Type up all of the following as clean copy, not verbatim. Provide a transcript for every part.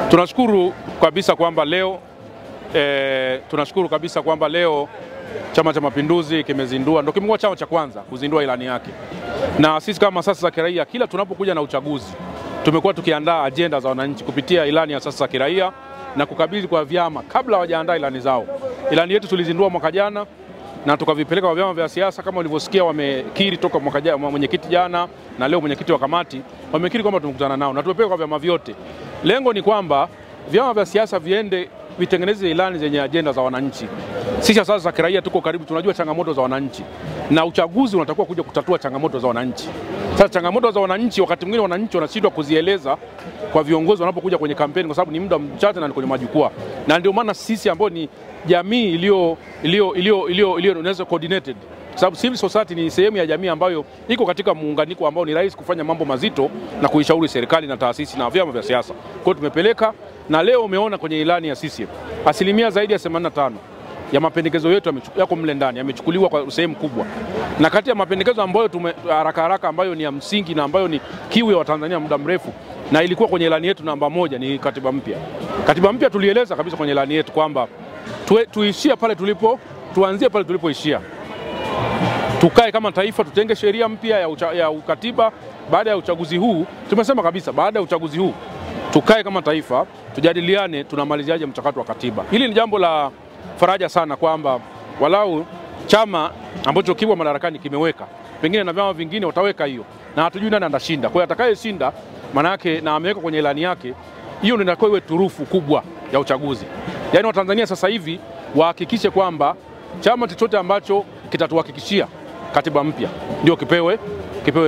Tunashukuru kabisa kwamba leo Chama cha Mapinduzi kimezindua, ndio kimekuwa chama cha kwanza kuzindua ilani yake. Na sisi kama asasi za kiraia, kila tunapokuja na uchaguzi tumekuwa tukiandaa ajenda za wananchi kupitia ilani ya asasi za kiraia na kukabidhi kwa vyama kabla hawajaandaa ilani zao. Ilani yetu tulizindua mwaka jana na tukavipeleka kwa vyama vya siasa. Kama ulivyosikia, wamekiri toka mwaka jana, mwenyekiti jana na leo mwenyekiti wa kamati wamekiri kwamba tumekutana nao na tumepeleka kwa vyama vyote. Lengo ni kwamba vyama vya siasa vitengeneze ilani zenye ajenda za wananchi. Sisi asasi za kiraia tuko karibu, tunajua changamoto za wananchi na uchaguzi unatakiwa kuja kutatua changamoto za wananchi. Sasa changamoto za wananchi, wakati mwingine wananchi wanashindwa kuzieleza kwa viongozi wanapokuja kwenye kampeni, kwa sababu ni muda mchache na ni kwenye majukwaa. Na ndio maana sisi ambao ni jamii iliyo coordinated, kwa sababu civil society ni sehemu ya jamii ambayo iko katika muunganiko ambao ni rahisi kufanya mambo mazito na kuishauri serikali na taasisi na vyama vya siasa. Kwa hiyo tumepeleka, na leo umeona kwenye ilani ya CCM asilimia zaidi ya 85 ya mapendekezo yetu yako mle ndani, yamechukuliwa kwa sehemu kubwa. Na kati ya mapendekezo ambayo haraka ambayo ni ya msingi na ambayo ni kiu ya Watanzania muda mrefu na ilikuwa kwenye ilani yetu namba 1 ni katiba mpya. Katiba mpya tulieleza kabisa kwenye ilani yetu kwamba tuishie pale tuanzie pale tulipoishia. Tukae kama taifa, tutenge sheria mpya ya ukatiba baada ya uchaguzi huu. Tumesema kabisa baada ya uchaguzi huu tukae kama taifa, tujadiliane tunamaliziaje mchakato wa katiba. Hili ni jambo la faraja sana kwamba walau chama ambacho kipo madarakani kimeweka, pengine na vyama vingine wataweka hiyo, na hatujui nani atashinda. Kwa hiyo atakayeshinda maana yake na ameweka kwenye ilani yake, hiyo ndio inakuwa iwe turufu kubwa ya uchaguzi. Yaani Watanzania sasa hivi wahakikishe kwamba chama chochote ambacho kitatuhakikishia katiba mpya ndio kipewe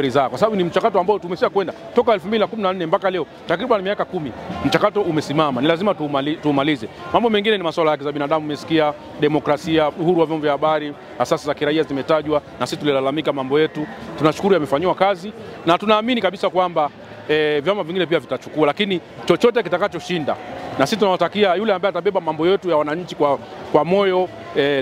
ridhaa, kwa sababu ni mchakato ambao tumesha kwenda toka 2014 mpaka leo, takriban miaka 10. Mchakato umesimama, ni lazima tuumalize. Mambo mengine ni masuala ya haki za binadamu, umesikia, demokrasia, uhuru wa vyombo vya habari, asasi za kiraia zimetajwa, na sisi tulilalamika mambo yetu. Tunashukuru yamefanywa kazi na tunaamini kabisa kwamba vyama vingine pia vitachukua, lakini chochote kitakachoshinda, na sisi tunawatakia yule ambaye atabeba mambo yetu ya wananchi kwa moyo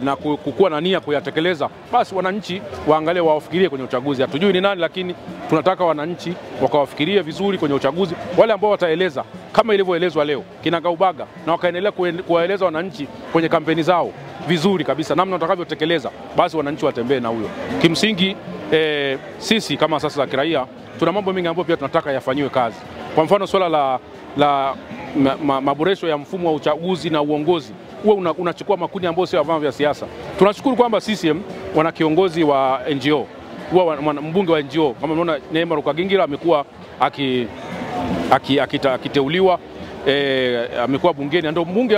na kukuwa na nia kuyatekeleza, basi wananchi waangalie, wafikirie kwenye uchaguzi. Hatujui ni nani, lakini tunataka wananchi wakawafikirie vizuri kwenye uchaguzi. Wale ambao wataeleza kama ilivyoelezwa leo kinagaubaga na wakaendelea kuwaeleza wananchi kwenye kampeni zao vizuri kabisa namna watakavyotekeleza, basi wananchi watembee na huyo. Kimsingi sisi kama asasi za kiraia tuna mambo mengi ambayo pia tunataka yafanywe kazi. Kwa mfano swala la maboresho ya mfumo wa uchaguzi na uongozi, huwa unachukua makundi ambayo sio vyama vya siasa. Tunashukuru kwamba CCM wana kiongozi wa NGO, huwa mbunge wa NGO, kama unaona Neema Rukagingira amekuwa akiteuliwa, amekuwa bungeni, ndio mbunge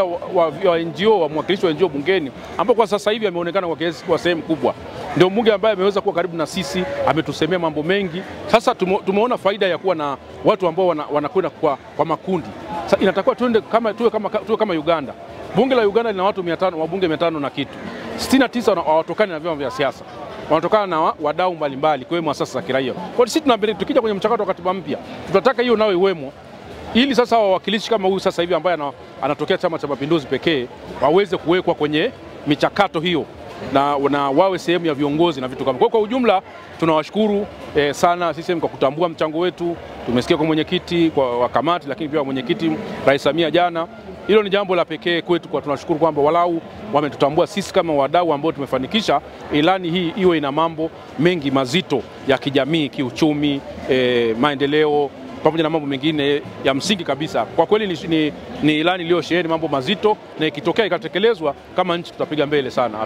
wa NGO, wa mwakilishi wa NGO bungeni, ambapo kwa sasa hivi ameonekana kwa sehemu kubwa. Ndio mbunge ambaye ameweza kuwa karibu na sisi, ametusemea mambo mengi. Sasa tumeona faida ya kuwa na watu ambao wanakwenda kwa makundi. Sasa inatakiwa tuwe kama Uganda. Bunge la Uganda lina watu 500, wabunge 500 na kitu. 69 hawatokani na vyama vya siasa, wanatokana na wadau mbalimbali kwa asasi za kiraia. Kwa hiyo sisi tukija kwenye mchakato wa katiba mpya, tunataka hiyo nao iwemo, ili sasa wawakilishi kama huyu sasa hivi ambaye anatokea Chama cha Mapinduzi pekee waweze kuwekwa kwenye michakato hiyo na wawe sehemu ya viongozi na vitu kama. Kwa ujumla tunawashukuru sana CCM kwa kutambua mchango wetu. Tumesikia kwa mwenyekiti wa kamati, lakini pia mwenyekiti Rais Samia jana. Hilo ni jambo la pekee kwetu, kwa tunashukuru kwamba walau wametutambua sisi kama wadau ambao tumefanikisha ilani hii iwe ina mambo mengi mazito ya kijamii, kiuchumi, maendeleo pamoja na mambo mengine ya msingi kabisa. Kwa kweli ni ilani iliyosheheni mambo mazito, na ikitokea ikatekelezwa kama nchi tutapiga mbele sana.